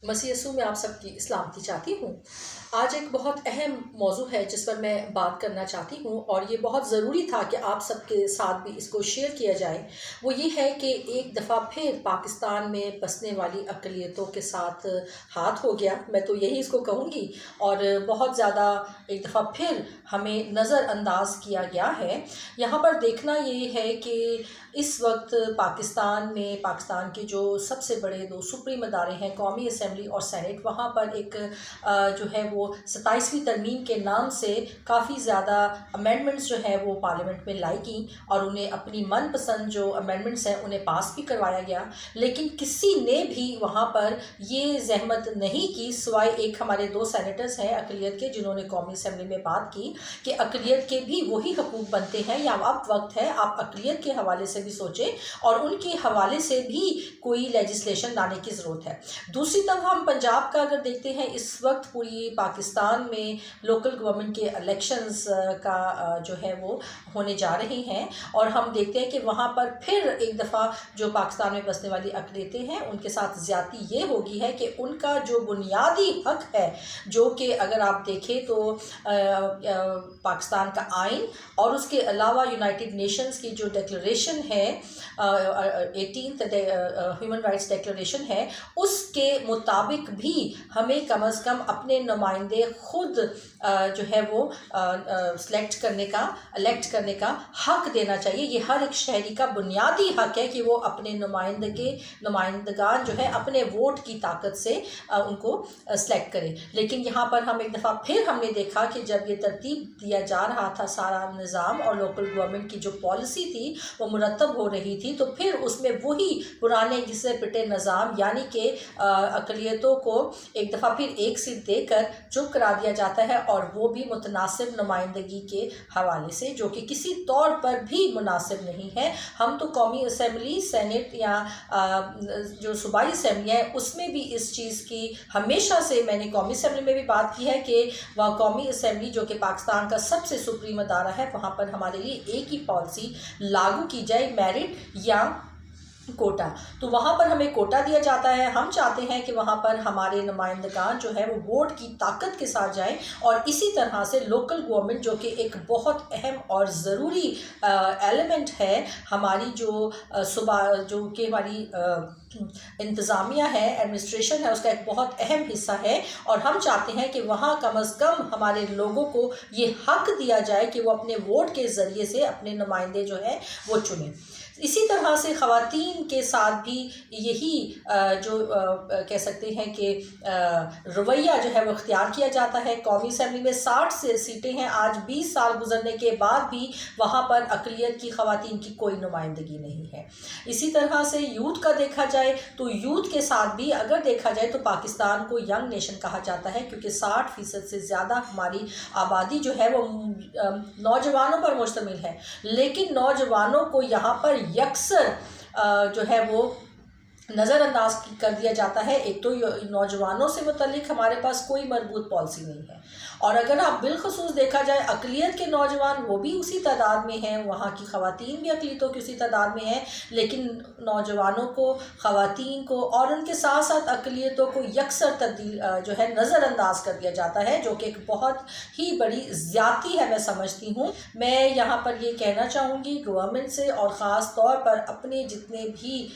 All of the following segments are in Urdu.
مسیح یسوع میں آپ سب کی سلامتی چاہتی ہوں۔ آج ایک بہت اہم موضوع ہے جس پر میں بات کرنا چاہتی ہوں، اور یہ بہت ضروری تھا کہ آپ سب کے ساتھ بھی اس کو شیئر کیا جائے۔ وہ یہ ہے کہ ایک دفعہ پھر پاکستان میں بسنے والی اقلیتوں کے ساتھ ہاتھ ہو گیا، میں تو یہی اس کو کہوں گی، اور بہت زیادہ ایک دفعہ پھر ہمیں نظر انداز کیا گیا ہے۔ یہاں پر دیکھنا یہ ہے کہ اس وقت پاکستان میں پاکستان کے جو سب سے بڑے دو سپریم ادارے ہیں، قومی اسمبلی اور سینٹ، وہاں پر ایک جو ہے وہ 27ویں ترمیم کے نام سے کافی زیادہ امینڈمنٹس جو ہے وہ پارلیمنٹ میں لائی گئیں، اور انہیں اپنی من پسند جو امینڈمنٹس ہیں انہیں پاس بھی کروایا گیا۔ لیکن کسی نے بھی وہاں پر یہ زحمت نہیں کی، سوائے ایک ہمارے دو سینیٹرز ہیں اقلیت کے، جنہوں نے قومی اسمبلی میں بات کی کہ اقلیت کے بھی وہی حقوق بنتے ہیں، یا اب وقت ہے آپ اقلیت کے حوالے سے بھی سوچیں اور ان کے حوالے سے بھی کوئی لیجسلیشن لانے کی ضرورت ہے۔ دوسری طرف ہم پنجاب کا اگر دیکھتے ہیں، اس وقت پوری پاکستان میں لوکل گورنمنٹ کے الیکشنز کا جو ہے وہ ہونے جا رہے ہیں، اور ہم دیکھتے ہیں کہ وہاں پر پھر ایک دفعہ جو پاکستان میں بسنے والی اقلیتیں ہیں ان کے ساتھ زیادتی یہ ہوگی ہے کہ ان کا جو بنیادی حق ہے، جو کہ اگر آپ دیکھیں تو پاکستان کا آئین اور اس کے علاوہ یونائٹڈ نیشنز کی جو ڈیکلریشن ہے، 18th ہیومن رائٹس ڈیکلریشن ہے، اس کے مطابق بھی ہمیں کم از کم اپنے نمائندے خود جو ہے وہ الیکٹ کرنے کا حق دینا چاہیے۔ یہ ہر ایک شہری کا بنیادی حق ہے کہ وہ اپنے نمائندگان جو ہے اپنے ووٹ کی طاقت سے ان کو سلیکٹ کرے۔ لیکن یہاں پر ہم ایک دفعہ پھر ہم نے دیکھا کہ جب یہ ترتیب دیا جا رہا تھا سارا نظام، اور لوکل گورنمنٹ کی جو پالیسی تھی وہ مرتب ہو رہی تھی، تو پھر اس میں وہی پرانے گھسے پٹے نظام، یعنی کہ اقلیتوں کو ایک دفعہ پھر ایک سیٹ دے کر چپ کرا دیا جاتا ہے، اور وہ بھی متناسب نمائندگی کے حوالے سے، جو کہ کسی طور پر بھی مناسب نہیں ہے۔ ہم تو قومی اسمبلی، سینٹ یا جو صوبائی اسمبلی ہے اس میں بھی اس چیز کی ہمیشہ سے، میں نے قومی اسمبلی میں بھی بات کی ہے کہ وہ قومی اسمبلی جو کہ پاکستان کا سب سے سپریم ادارہ ہے، وہاں پر ہمارے لیے ایک ہی پالیسی لاگو کی جائے، میرٹ یا کوٹا۔ تو وہاں پر ہمیں کوٹا دیا جاتا ہے۔ ہم چاہتے ہیں کہ وہاں پر ہمارے نمائندگان جو ہے وہ ووٹ کی طاقت کے ساتھ جائیں، اور اسی طرح سے لوکل گورنمنٹ جو کہ ایک بہت اہم اور ضروری ایلیمنٹ ہے ہماری جو کہ ہماری انتظامیہ ہے، ایڈمنسٹریشن ہے، اس کا ایک بہت اہم حصہ ہے، اور ہم چاہتے ہیں کہ وہاں کم از کم ہمارے لوگوں کو یہ حق دیا جائے کہ وہ اپنے ووٹ کے ذریعے سے اپنے نمائندے جو ہے وہ چنیں۔ اسی طرح سے خواتین کے ساتھ بھی یہی جو کہہ سکتے ہیں کہ رویہ جو ہے وہ اختیار کیا جاتا ہے۔ قومی اسمبلی میں 60 سیٹیں ہیں، آج 20 سال گزرنے کے بعد بھی وہاں پر اقلیت کی خواتین کی کوئی نمائندگی نہیں ہے۔ اسی طرح سے یوتھ کا دیکھا جائے تو یوتھ کے ساتھ بھی اگر دیکھا جائے تو پاکستان کو ینگ نیشن کہا جاتا ہے، کیونکہ 60% سے زیادہ ہماری آبادی جو ہے وہ نوجوانوں پر مشتمل ہے، لیکن نوجوانوں کو یہاں پر یکسر جو ہے وہ نظر انداز کر دیا جاتا ہے۔ ایک تو نوجوانوں سے متعلق ہمارے پاس کوئی مربوط پالیسی نہیں ہے، اور اگر آپ بالخصوص دیکھا جائے اقلیت کے نوجوان وہ بھی اسی تعداد میں ہیں، وہاں کی خواتین بھی اقلیتوں کی اسی تعداد میں ہیں، لیکن نوجوانوں کو، خواتین کو اور ان کے ساتھ ساتھ اقلیتوں کو یکسر تبدیل جو ہے نظر انداز کر دیا جاتا ہے، جو کہ ایک بہت ہی بڑی زیادتی ہے میں سمجھتی ہوں۔ میں یہاں پر یہ کہنا چاہوں گی گورنمنٹ سے، اور خاص طور پر اپنے جتنے بھی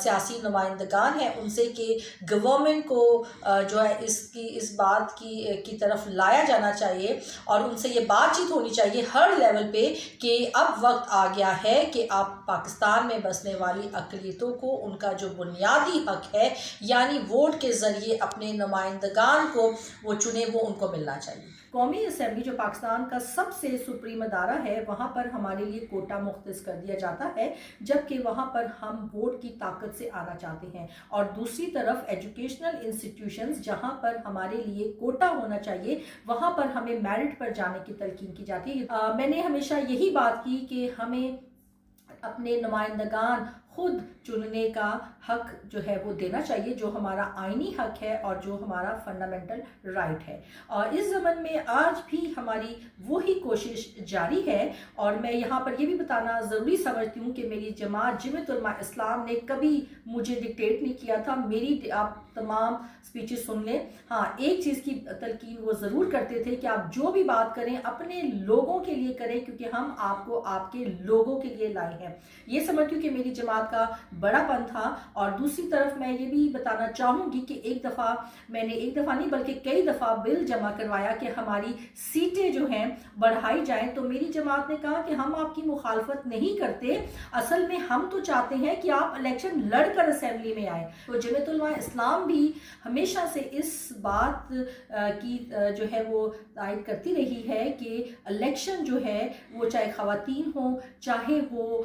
سیاسی نمائندگان ہیں ان سے، کہ گورنمنٹ کو جو ہے اس بات کی طرف لایا جانا چاہیے، اور ان سے یہ بات چیت ہونی چاہیے ہر لیول پہ کہ اب وقت آ گیا ہے کہ آپ پاکستان میں بسنے والی اقلیتوں کو ان کا جو بنیادی حق ہے، یعنی ووٹ کے ذریعے اپنے نمائندگان کو وہ چنے، وہ ان کو ملنا چاہیے۔ قومی اسمبلی جو پاکستان کا سب سے سپریم ادارہ ہے، وہاں پر ہمارے لیے کوٹا مختص کر دیا جاتا ہے، جبکہ وہاں پر ہم ووٹ کی طاقت سے آنا چاہتے ہیں۔ اور دوسری طرف ایجوکیشنل انسٹیٹیوشنز جہاں پر ہمارے لیے کوٹا ہونا چاہیے، وہاں پر ہمیں میرٹ پر جانے کی تلقین کی جاتی ہے۔ میں نے ہمیشہ یہی بات کی کہ ہمیں اپنے نمائندگان خود چننے کا حق جو ہے وہ دینا چاہیے، جو ہمارا آئینی حق ہے اور جو ہمارا فنڈامنٹل رائٹ ہے۔ اور اس زمن میں آج بھی ہماری وہی کوشش جاری ہے، اور میں یہاں پر یہ بھی بتانا ضروری سمجھتی ہوں کہ میری جماعت جمعیت علماء اسلام نے کبھی مجھے ڈکٹیٹ نہیں کیا تھا۔ میری آپ تمام سپیچز سن لیں، ہاں ایک چیز کی تلقین وہ ضرور کرتے تھے کہ آپ جو بھی بات کریں اپنے لوگوں کے لیے کریں، کیونکہ ہم آپ کو آپ کے لوگوں کے لیے لائے ہیں۔ یہ سمجھتی ہوں کہ میری جماعت کا بڑا پن تھا۔ اور دوسری طرف میں یہ بھی بتانا چاہوں گی کہ ایک دفعہ نہیں بلکہ کئی دفعہ بل جمع کروایا کہ ہماری سیٹیں جو ہیں بڑھائی جائیں، تو میری جماعت نے کہا کہ ہم آپ کی مخالفت نہیں کرتے، اصل میں ہم تو چاہتے ہیں کہ آپ الیکشن لڑ کر اسمبلی میں آئیں۔ تو جمعیت علماء اسلام بھی ہمیشہ سے اس بات کی جو ہے وہ تائید کرتی رہی ہے کہ الیکشن جو ہے وہ چاہے خواتین ہوں چاہے وہ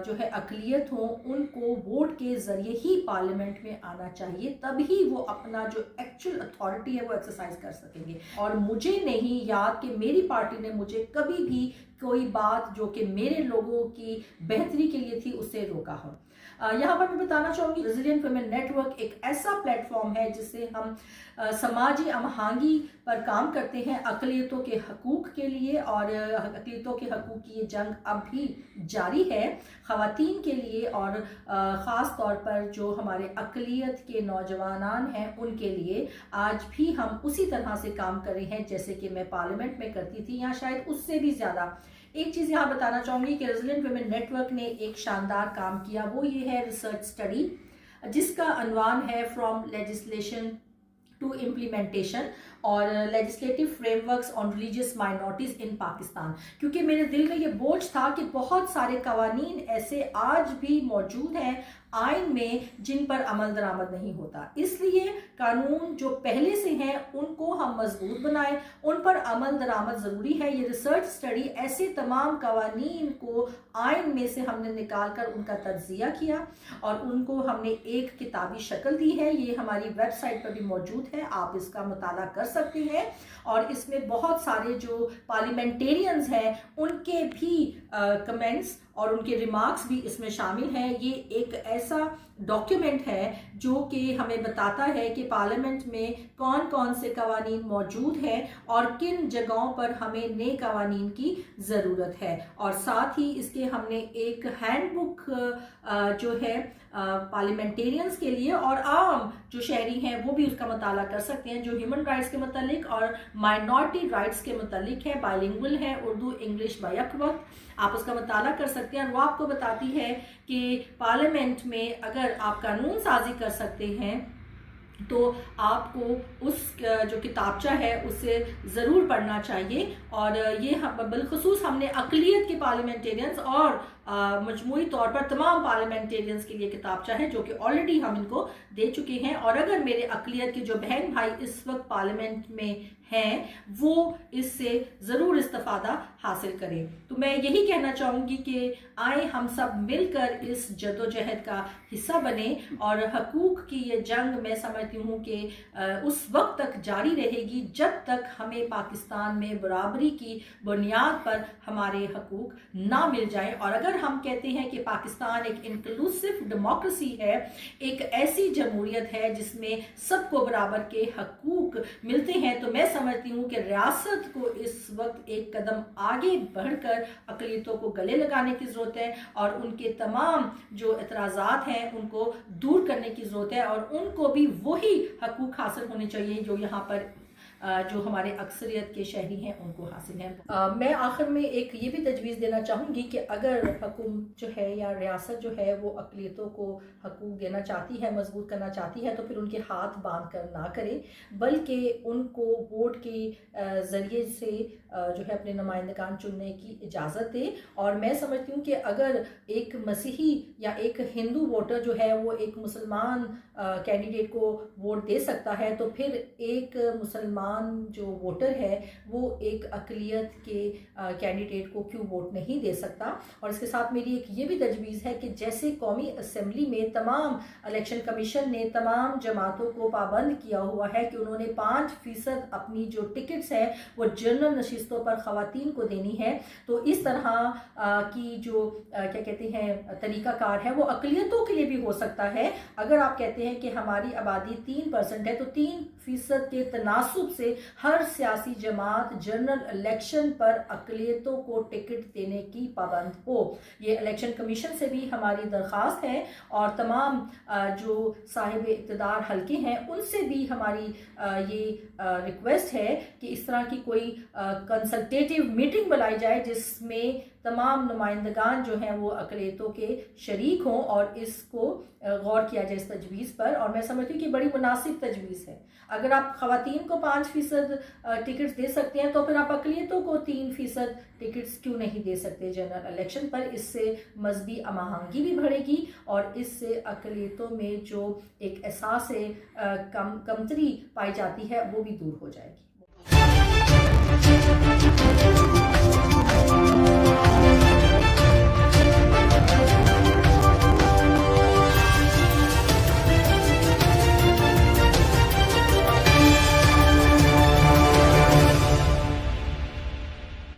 جو ہے اقلیت ہوں، ان کو ووٹ کے ذریعے ہی پارلیمنٹ میں آنا چاہیے، تب ہی وہ اپنا جو ایکچوئل اتھارٹی ہے وہ ایکسرسائز کر سکیں گے۔ اور مجھے نہیں یاد کہ میری پارٹی نے مجھے کبھی بھی کوئی بات جو کہ میرے لوگوں کی بہتری کے لیے تھی اس سے روکا ہو۔ یہاں پر میں بتانا چاہوں گی ریزیلینٹ ویمن نیٹ ورک ایک ایسا پلیٹ فارم ہے جس سے ہم سماجی ہم آہنگی پر کام کرتے ہیں اقلیتوں کے حقوق کے لیے، اور اقلیتوں کے حقوق کی یہ جنگ اب بھی جاری ہے خواتین کے لیے، اور خاص طور پر جو ہمارے اقلیت کے نوجوانان ہیں ان کے لیے آج بھی ہم اسی طرح سے کام کر رہے ہیں جیسے کہ میں پارلیمنٹ میں کرتی تھی، یا شاید اس سے بھی زیادہ۔ ایک چیز یہاں بتانا چاہوں گی کہ ریزیلینٹ ویمن نیٹ ورک نے ایک شاندار کام کیا، وہ یہ ہے ریسرچ سٹڈی جس کا عنوان ہے فرام لیجسلیشن ٹو امپلیمنٹیشن، اور legislative frameworks on religious minorities in Pakistan. کیونکہ میرے دل میں یہ بوجھ تھا کہ بہت سارے قوانین ایسے آج بھی موجود ہیں آئین میں جن پر عمل درآمد نہیں ہوتا، اس لیے قانون جو پہلے سے ہیں ان کو ہم مضبوط بنائیں، ان پر عمل درآمد ضروری ہے۔ یہ ریسرچ سٹڈی ایسے تمام قوانین کو آئین میں سے ہم نے نکال کر ان کا تجزیہ کیا اور ان کو ہم نے ایک کتابی شکل دی ہے، یہ ہماری ویب سائٹ پر بھی موجود ہے، آپ اس کا مطالعہ کر سکتے ہیں۔ اور اس میں بہت سارے جو پارلیمنٹیرینز ہیں ان کے بھی کمنٹس اور ان کے ریمارکس بھی اس میں شامل ہیں۔ یہ ایک ایسا ڈاکیومنٹ ہے جو کہ ہمیں بتاتا ہے کہ پارلیمنٹ میں کون کون سے قوانین موجود ہیں اور کن جگہوں پر ہمیں نئے قوانین کی ضرورت ہے، اور ساتھ ہی اس کے ہم نے ایک ہینڈ بک جو ہے پارلیمنٹیرینز کے لیے اور عام جو شہری ہیں وہ بھی اس کا مطالعہ کر سکتے ہیں، جو ہیومن رائٹس کے متعلق اور مائنورٹی رائٹس کے متعلق ہے، بائی لنگول ہے، اردو انگلش بیک وقت، آپ اس کا مطالعہ کر سکتے ہیں۔ اور وہ آپ کو بتاتی ہے کہ پارلیمنٹ میں اگر آپ قانون سازی کر سکتے ہیں تو آپ کو اس جو کتابچہ ہے اسے ضرور پڑھنا چاہیے۔ اور یہ بالخصوص ہم نے اقلیت کے پارلیمنٹیرینز اور مجموعی طور پر تمام پارلیمنٹیرینز کے لیے کتابچہ ہے جو کہ آلریڈی ہم ان کو دے چکے ہیں، اور اگر میرے اقلیت کے جو بہن بھائی اس وقت پارلیمنٹ میں ہیں وہ اس سے ضرور استفادہ حاصل کریں۔ تو میں یہی کہنا چاہوں گی کہ آئیں ہم سب مل کر اس جدوجہد کا حصہ بنیں، اور حقوق کی یہ جنگ میں سمجھتی ہوں کہ اس وقت تک جاری رہے گی جب تک ہمیں پاکستان میں برابری کی بنیاد پر ہمارے حقوق نہ مل جائیں۔ اور اگر ہم کہتے ہیں کہ پاکستان ایک انکلوسو ڈیموکریسی ہے، ایک ایسی جمہوریت ہے جس میں سب کو برابر کے حقوق ملتے ہیں، تو میں سمجھتی ہوں کہ ریاست کو اس وقت ایک قدم آگے بڑھ کر اقلیتوں کو گلے لگانے کی ضرورت ہے، اور ان کے تمام جو اعتراضات ہیں ان کو دور کرنے کی ضرورت ہے، اور ان کو بھی وہی حقوق حاصل ہونے چاہیے جو یہاں پر جو ہمارے اکثریت کے شہری ہیں ان کو حاصل ہیں۔ میں آخر میں ایک یہ بھی تجویز دینا چاہوں گی کہ اگر حکومت جو ہے یا ریاست جو ہے وہ اقلیتوں کو حقوق دینا چاہتی ہے، مضبوط کرنا چاہتی ہے، تو پھر ان کے ہاتھ باندھ کر نہ کرے، بلکہ ان کو ووٹ کے ذریعے سے جو ہے اپنے نمائندگان چننے کی اجازت دے۔ اور میں سمجھتی ہوں کہ اگر ایک مسیحی یا ایک ہندو ووٹر جو ہے وہ ایک مسلمان کینڈیڈیٹ کو ووٹ دے سکتا ہے، تو پھر ایک مسلمان مسلمان جو ووٹر ہے وہ ایک اقلیت کے کینڈیڈیٹ کو کیوں ووٹ نہیں دے سکتا. اور اس کے ساتھ میری ایک یہ بھی تجویز ہے کہ جیسے قومی اسمبلی میں تمام الیکشن کمیشن نے تمام جماعتوں کو پابند کیا ہوا ہے کہ انہوں نے 5% اپنی جو ٹکٹس ہیں وہ جنرل نشستوں پر خواتین کو دینی ہے، تو اس طرح کی جو کیا کہتے ہیں طریقہ کار ہے وہ اقلیتوں کے لیے بھی ہو سکتا ہے. اگر آپ کہتے ہیں کہ ہماری آبادی 3% ہے تو 3% کے تناسب سے ہر سیاسی جماعت جنرل الیکشن پر اقلیتوں کو ٹکٹ دینے کی پابند ہو. یہ الیکشن کمیشن سے بھی ہماری درخواست ہے اور تمام جو صاحب اقتدار حلقے ہیں ان سے بھی ہماری یہ ریکویسٹ ہے کہ اس طرح کی کوئی کنسلٹیٹیو میٹنگ بلائی جائے جس میں تمام نمائندگان جو ہیں وہ اقلیتوں کے شریک ہوں اور اس کو غور کیا جائے اس تجویز پر. اور میں سمجھتی ہوں کہ بڑی مناسب تجویز ہے. اگر آپ خواتین کو 5% ٹکٹس دے سکتے ہیں تو پھر آپ اقلیتوں کو 3% ٹکٹس کیوں نہیں دے سکتے جنرل الیکشن پر. اس سے مذہبی ہم آہنگی بھی بڑھے گی اور اس سے اقلیتوں میں جو ایک احساس کمتری پائی جاتی ہے وہ بھی دور ہو جائے گی.